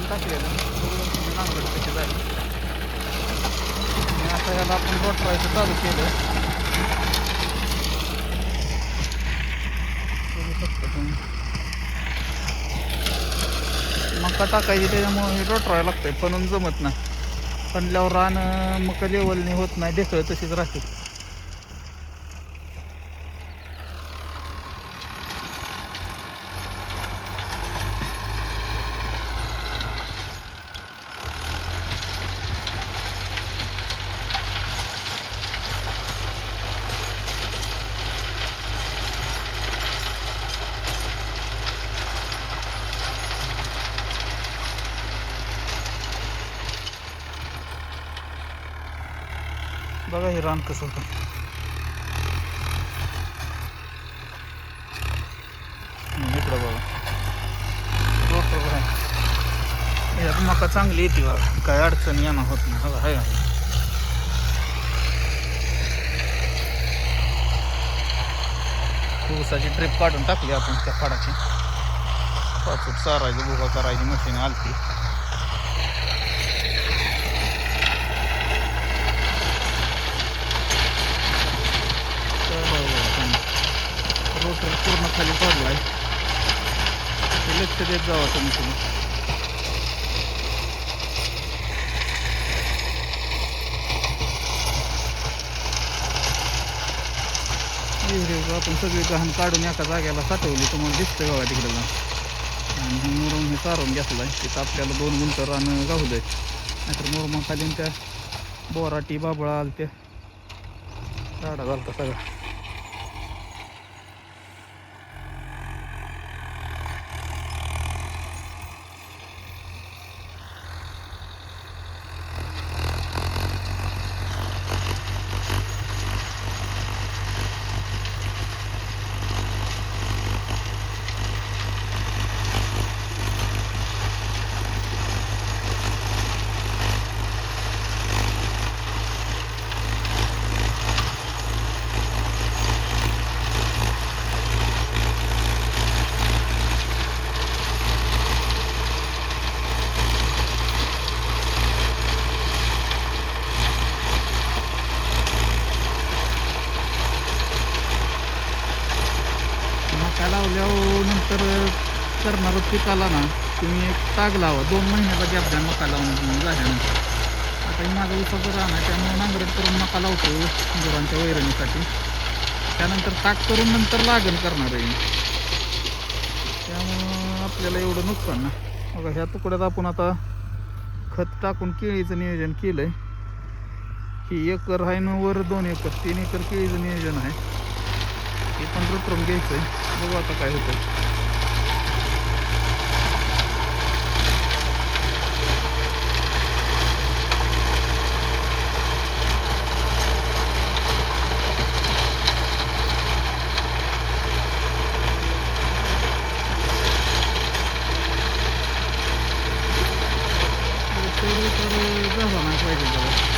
काढून टाकलेलं नांगरट कशी झाली. आणि आता याला आपण रोटरायचं चालू केलं. बघू शकता तुम्ही मका टाकायची त्याच्यामुळे हे रोटरायला लागतंय. पण जमत नाही. पणल्यावर रान मका लेवलने होत नाही. ढेकळं तशीच राहते. बघा हे रान कसं होतं. इकडं बघा रोटर आहे. यात मका चांगली येते बघा. काय अडचण येणार होत नाही. बघा आहे ऊसाची ट्रिप काढून टाकली आपण त्या फाडाची. पाचूट चारायची बुका करायची मशीन आलती. रोटर पूर्ण खाली पडलाय. लक्ष देत जावा तुम्ही. आपण सगळी गहण काढून एका जागेला साठवली. तुम्हाला दिसतंय बघा तिकडे. आणि हे मुरुम हे सारून घेतलाय. तिथं आपल्याला 2 गुंठ रान गावलंय. नाहीतर मुरुमा खाली त्या बोराटी बाबळा आलत्या झाडा घालता सगळा. मका लावल्यावर नंतर करणार पिकाला ना तुम्ही एक ताग लावा. 2 महिन्याचा गॅप द्या मका लावून झाल्यानंतर. आता ही माझा ऊसाचं रान आहे त्यामुळे नांगरट करून मका लावतो गुरांच्या वैरणीसाठी. त्यानंतर ताक करून नंतर लागण करणार आहे. त्यामुळं आपल्याला एवढं नुकसान ना. बघा ह्या तुकड्यात आपण आता खत टाकून केळीचं नियोजन केलंय. ही 1 एकर आहे ना वर 2 एकर 3 एकर केळीचं नियोजन आहे. हे पण रोटरून घ्यायचंय. बघू आता काय होतं. तेवढं तर झाला नाही पाहिजे.